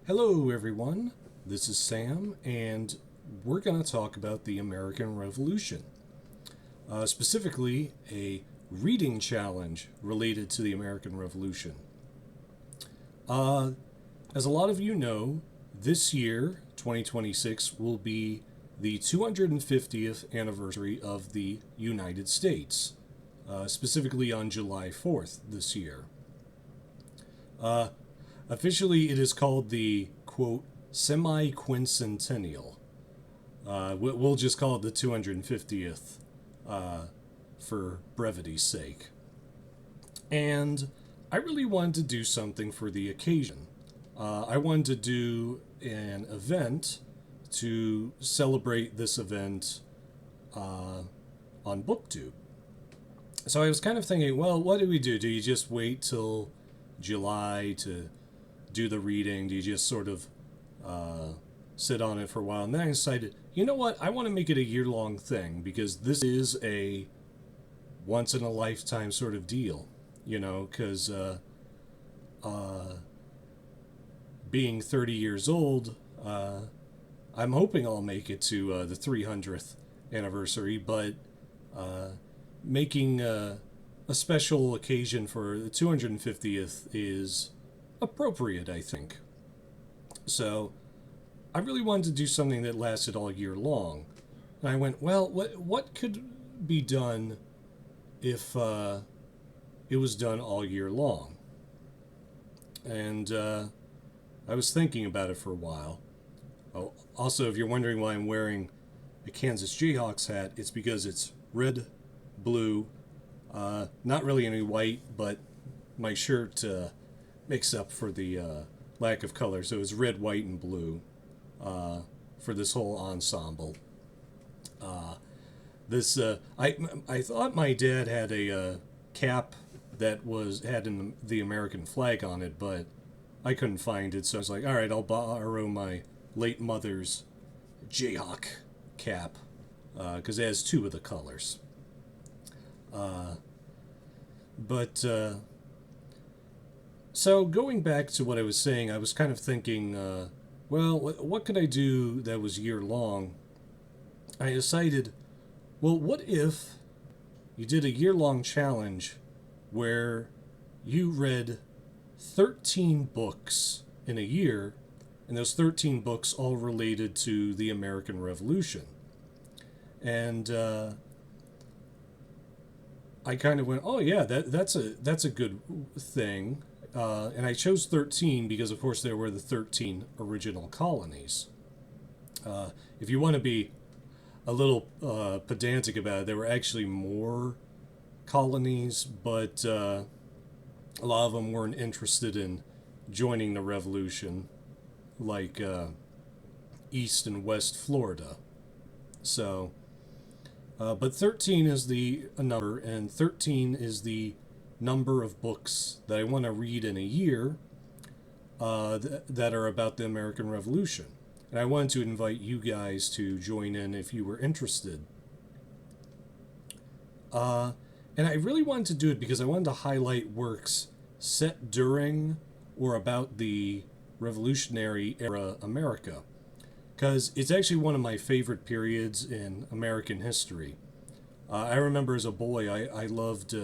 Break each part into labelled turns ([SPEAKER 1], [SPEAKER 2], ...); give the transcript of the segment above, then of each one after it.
[SPEAKER 1] Hello everyone, this is Sam, and we're going to talk about the American Revolution. Specifically, a reading challenge related to the American Revolution. As a lot of you know, this year, 2026, will be the 250th anniversary of the United States, specifically on July 4th this year. Officially, it is called the, quote, semi-quincentennial. We'll just call it the 250th for brevity's sake. And I really wanted to do something for the occasion. I wanted to do an event to celebrate this event on BookTube. So I was kind of thinking, well, what do we do? Do you just wait till July to do the reading? Do you just sort of sit on it for a while? And then I decided, you know what? I want to make it a year-long thing because this is a once-in-a-lifetime sort of deal, you know, because being 30 years old, I'm hoping I'll make it to the 300th anniversary, but making a special occasion for the 250th is appropriate, I think. So I really wanted to do something that lasted all year long. And I went, well, what could be done if it was done all year long? And I was thinking about it for a while. Oh, also, if you're wondering why I'm wearing a Kansas Jayhawks hat, it's because it's red, blue, not really any white, but my shirt makes up for the lack of color. So it's red, white, and blue for this whole ensemble. I thought my dad had a cap that had the American flag on it, but I couldn't find it, so I was like, all right, I'll borrow my late mother's Jayhawk cap because it has two of the colors. So going back to what I was saying, I was kind of thinking, well, what could I do that was year long? I decided, well, what if you did a year-long challenge where you read 13 books in a year, and those 13 books all related to the American Revolution? And I kind of went, oh yeah, that's a good thing. And I chose 13 because, of course, there were the 13 original colonies. If you want to be a little pedantic about it, there were actually more colonies, but a lot of them weren't interested in joining the revolution, like East and West Florida. So, but 13 is the number, and 13 is the number of books that I want to read in a year that are about the American Revolution. And I wanted to invite you guys to join in if you were interested. And I really wanted to do it because I wanted to highlight works set during or about the Revolutionary era America, because it's actually one of my favorite periods in American history. I remember as a boy, I loved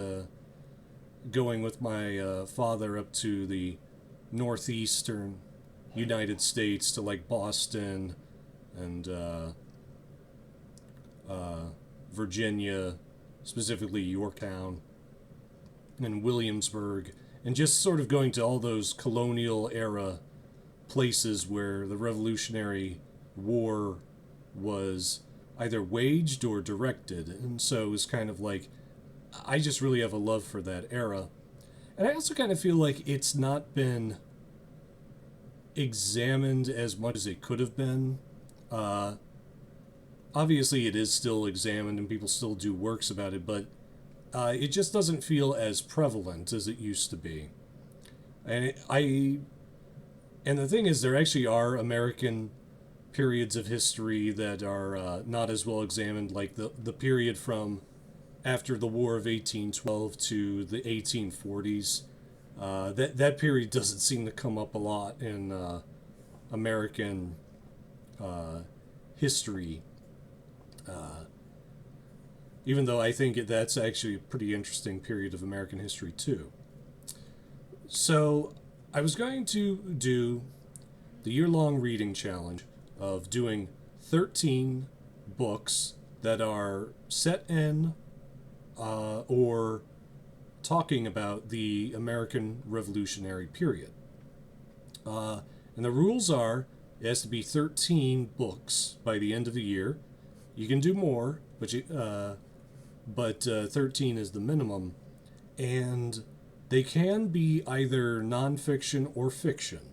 [SPEAKER 1] going with my father up to the northeastern United States to like Boston and Virginia, specifically Yorktown and Williamsburg, and just sort of going to all those colonial era places where the Revolutionary War was either waged or directed. And so it was kind of like, I just really have a love for that era. And I also kind of feel like it's not been examined as much as it could have been. Obviously, it is still examined and people still do works about it, but it just doesn't feel as prevalent as it used to be. And and the thing is, there actually are American periods of history that are not as well examined, like the period from after the War of 1812 to the 1840s. That period doesn't seem to come up a lot in American history, even though I think that's actually a pretty interesting period of American history too. So I was going to do the year-long reading challenge of doing 13 books that are set in or talking about the American Revolutionary period. And the rules are, it has to be 13 books by the end of the year. You can do more, but 13 is the minimum. And they can be either nonfiction or fiction,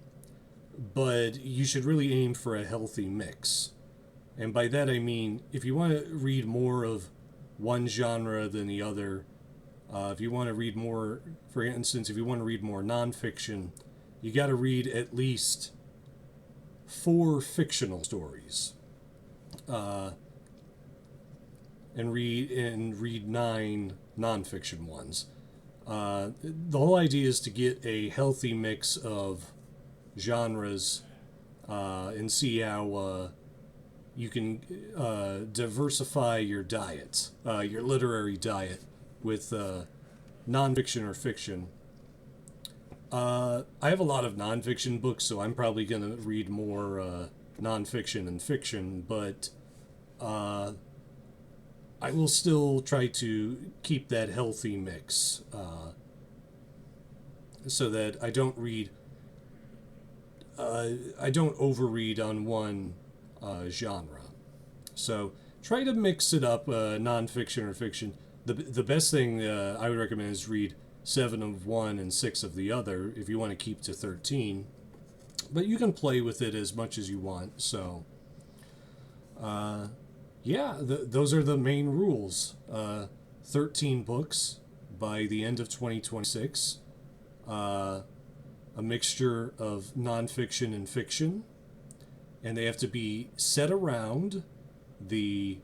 [SPEAKER 1] but you should really aim for a healthy mix. And by that I mean, if you want to read more of one genre than the other, if you want to read more, for instance, if you want to read more nonfiction, you got to read at least 4 fictional stories, and read 9 nonfiction ones. The whole idea is to get a healthy mix of genres, and see how you can diversify your diet, your literary diet, with nonfiction or fiction. I have a lot of nonfiction books, so I'm probably going to read more nonfiction and fiction, but I will still try to keep that healthy mix, so that I don't overread on one genre. So try to mix it up, nonfiction or fiction. The best thing I would recommend is read 7 of one and 6 of the other if you want to keep to 13. But you can play with it as much as you want. So, those are the main rules. 13 books by the end of 2026. A mixture of nonfiction and fiction. And they have to be set around the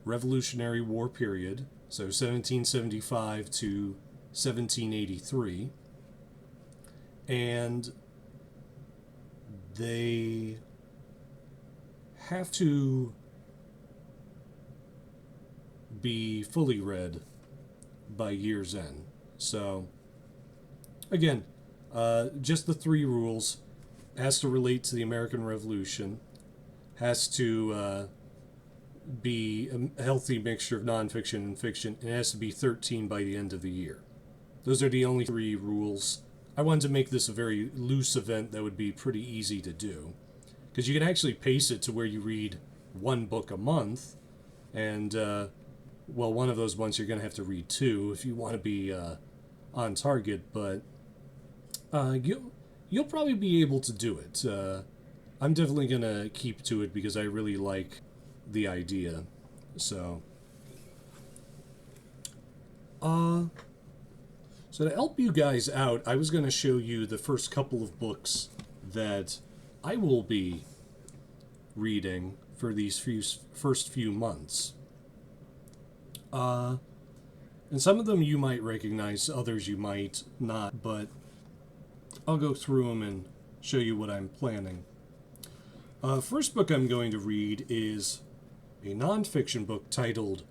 [SPEAKER 1] Revolutionary War period, so 1775 to 1783. And they have to be fully read by year's end. So, again, just the 3 rules. Has to relate to the American Revolution, has to be a healthy mixture of nonfiction and fiction, and it has to be 13 by the end of the year. Those are the only 3 rules. I wanted to make this a very loose event that would be pretty easy to do, because you can actually pace it to where you read 1 book a month, and one of those months you're going to have to read 2 if you want to be on target, but you'll probably be able to do it. I'm definitely going to keep to it because I really like the idea. So to help you guys out, I was going to show you the first couple of books that I will be reading for these first few months. And some of them you might recognize, others you might not, but I'll go through them and show you what I'm planning. First book I'm going to read is a nonfiction book titled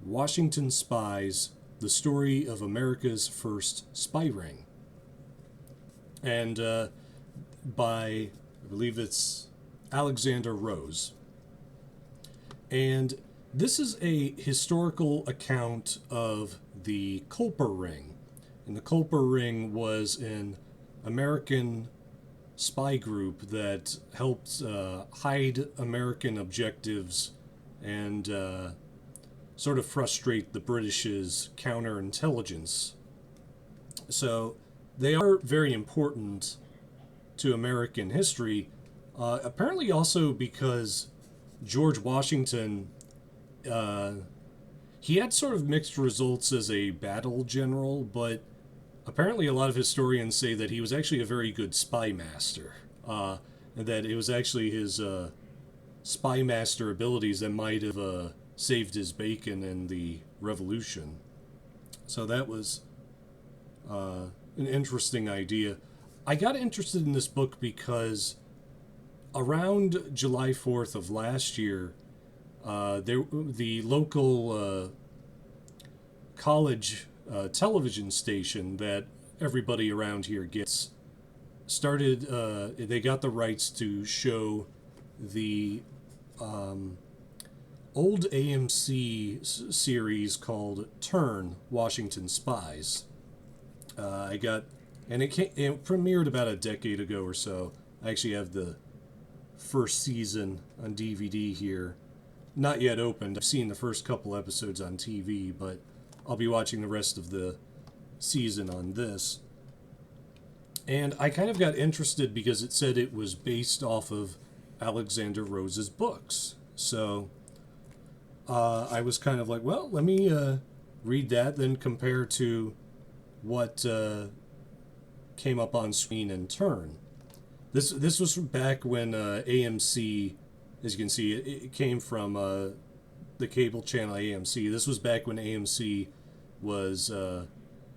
[SPEAKER 1] Washington Spies, The Story of America's First Spy Ring. And by, I believe it's Alexander Rose. And this is a historical account of the Culper Ring. And the Culper Ring was an American spy group that helped hide American objectives and sort of frustrate the British's counterintelligence. So they are very important to American history, apparently also because George Washington, he had sort of mixed results as a battle general, but apparently a lot of historians say that he was actually a very good spy master, and that it was actually his spy master abilities that might have saved his bacon in the Revolution. So that was an interesting idea. I got interested in this book because around July 4th of last year, the local college television station that everybody around here gets started. They got the rights to show the old AMC series called Turn, Washington Spies. It premiered about a decade ago or so. I actually have the first season on DVD here. Not yet opened. I've seen the first couple episodes on TV, but I'll be watching the rest of the season on this. And I kind of got interested because it said it was based off of Alexander Rose's books. So I was kind of like, well, let me read that, then compare to what came up on screen in Turn. This was back when AMC, as you can see, it came from the cable channel AMC. This was back when AMC was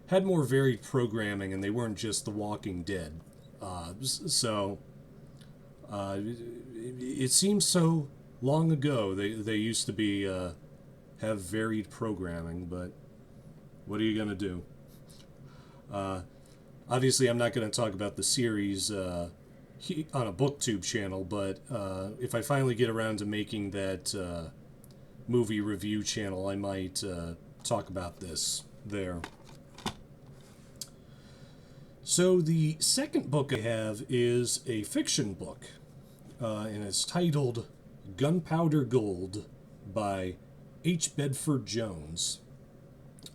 [SPEAKER 1] had more varied programming, and they weren't just The Walking Dead. It seems so long ago. They used to be have varied programming, but what are you gonna do? Obviously, I'm not going to talk about the series on a BookTube channel, but if I finally get around to making that movie review channel, I might talk about this there. So the second book I have is a fiction book, and it's titled Gunpowder Gold by H. Bedford-Jones.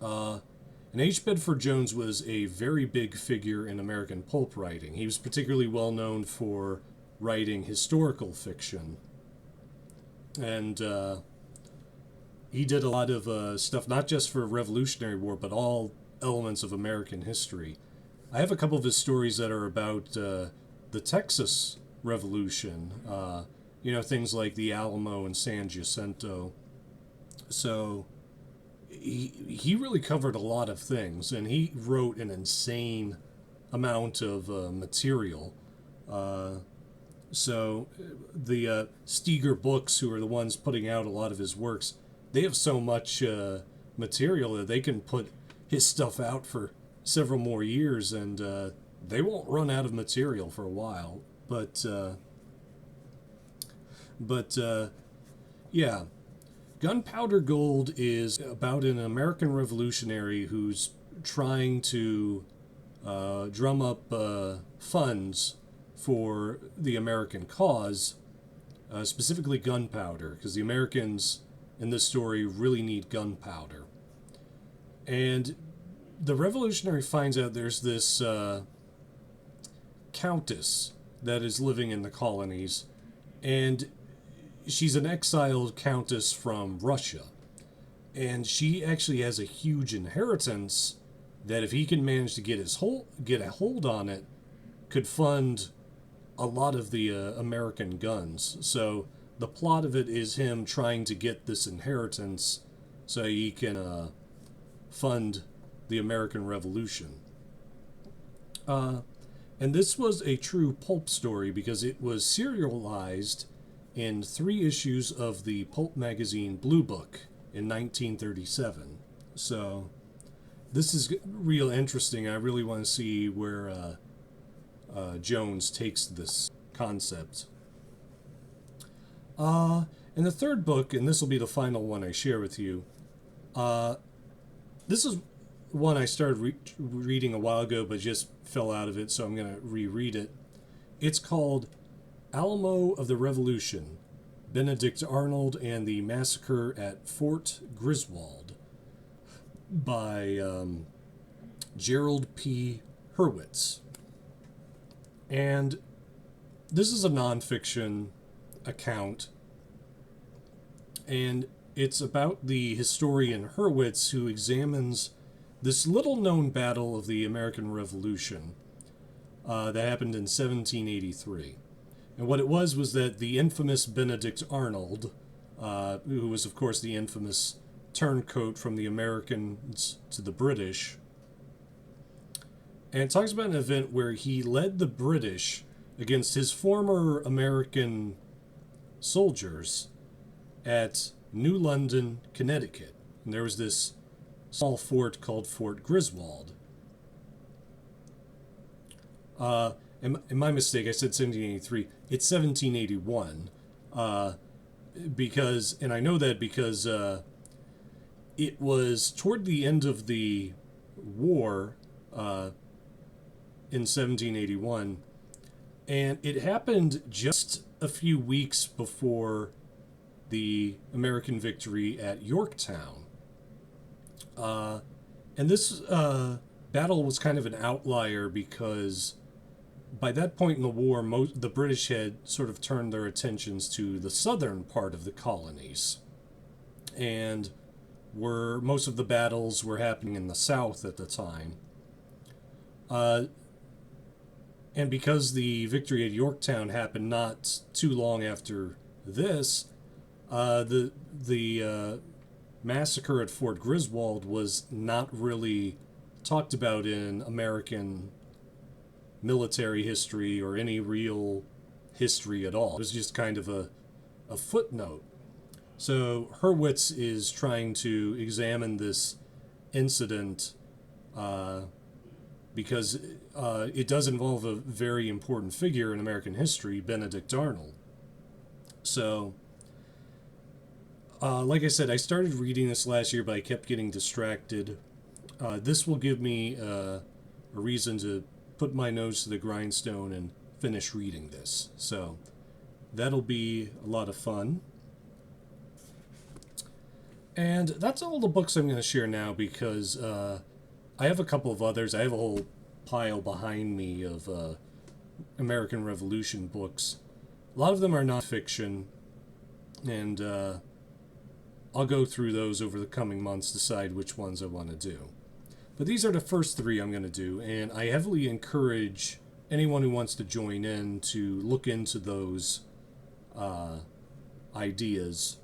[SPEAKER 1] And H. Bedford-Jones was a very big figure in American pulp writing. He was particularly well known for writing historical fiction. And he did a lot of stuff, not just for Revolutionary War, but all elements of American history. I have a couple of his stories that are about the Texas Revolution, things like the Alamo and San Jacinto. So he really covered a lot of things, and he wrote an insane amount of material. So the Steger Books, who are the ones putting out a lot of his works, they have so much material that they can put his stuff out for several more years, and they won't run out of material for a while. But yeah. Gunpowder Gold is about an American revolutionary who's trying to drum up funds for the American cause, specifically gunpowder, because the Americans in this story really need gunpowder. And the revolutionary finds out there's this countess that is living in the colonies, and she's an exiled countess from Russia, and she actually has a huge inheritance that, if he can manage to get a hold on it, could fund a lot of the American guns. So the plot of it is him trying to get this inheritance so he can fund the American Revolution. And this was a true pulp story because it was serialized in 3 issues of the pulp magazine Blue Book in 1937. So this is real interesting. I really want to see where Jones takes this concept. And the third book, and this will be the final one I share with you, this is one I started reading a while ago but just fell out of it, so I'm going to reread it. It's called Alamo of the Revolution, Benedict Arnold and the Massacre at Fort Griswold by Jerald P. Hurwitz. And this is a nonfiction account, and it's about the historian Hurwitz, who examines this little-known battle of the American Revolution that happened in 1783. And what it was that the infamous Benedict Arnold, who was, of course, the infamous turncoat from the Americans to the British, and it talks about an event where he led the British against his former American soldiers at New London, Connecticut. And there was this small fort called Fort Griswold. In my mistake, I said 1783. It's 1781. Because, and I know that because it was toward the end of the war in 1781, and it happened just a few weeks before the American victory at Yorktown. And this battle was kind of an outlier because by that point in the war, the British had sort of turned their attentions to the southern part of the colonies. And most of the battles were happening in the south at the time. And because the victory at Yorktown happened not too long after this, the massacre at Fort Griswold was not really talked about in American military history or any real history at all. It was just kind of a footnote. So Hurwitz is trying to examine this incident because it does involve a very important figure in American history, Benedict Arnold. So, like I said, I started reading this last year, but I kept getting distracted. This will give me a reason to put my nose to the grindstone and finish reading this. So that'll be a lot of fun. And that's all the books I'm going to share now because I have a couple of others. I have a whole pile behind me of American Revolution books. A lot of them are nonfiction, and I'll go through those over the coming months, decide which ones I want to do. But these are the first three I'm going to do, and I heavily encourage anyone who wants to join in to look into those ideas,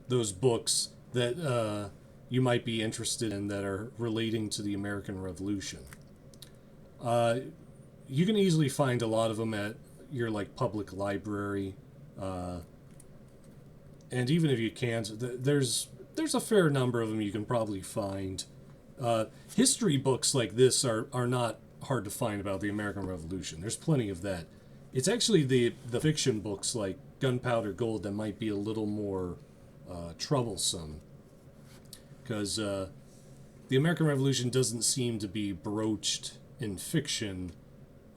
[SPEAKER 1] those books that you might be interested in that are relating to the American Revolution. You can easily find a lot of them at your public library, and even if you can't, there's a fair number of them you can probably find. History books like this are not hard to find about the American Revolution. There's plenty of that. It's actually the fiction books like Gunpowder Gold that might be a little more troublesome, because the American Revolution doesn't seem to be broached in fiction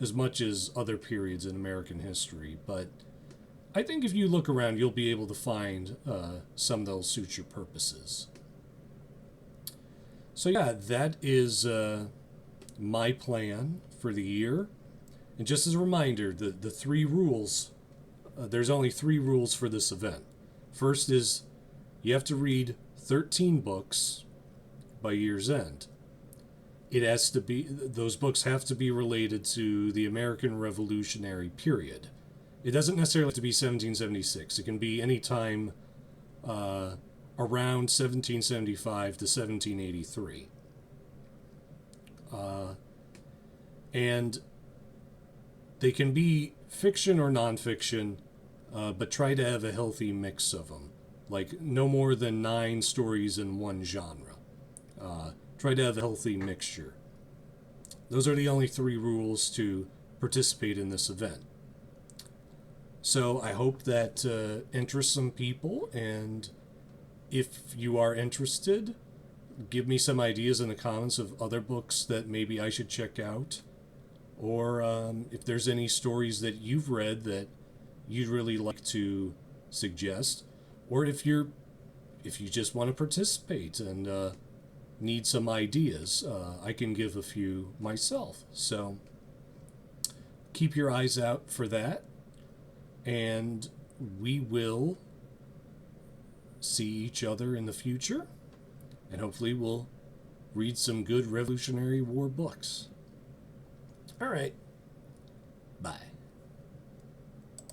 [SPEAKER 1] as much as other periods in American history. But I think if you look around, you'll be able to find some that'll suit your purposes. So yeah, that is my plan for the year. And just as a reminder, the three rules, there's only three rules for this event. First is you have to read 13 books by year's end. Those books have to be related to the American Revolutionary period. It doesn't necessarily have to be 1776. It can be any time around 1775 to 1783. And they can be fiction or nonfiction, but try to have a healthy mix of them. Like no more than 9 stories in one genre. Try to have a healthy mixture. Those are the only 3 rules to participate in this event. So I hope that interests some people, and if you are interested, give me some ideas in the comments of other books that maybe I should check out, or if there's any stories that you've read that you'd really like to suggest, or if you just want to participate and need some ideas, I can give a few myself. So keep your eyes out for that. And we will see each other in the future. And hopefully we'll read some good Revolutionary War books. All right.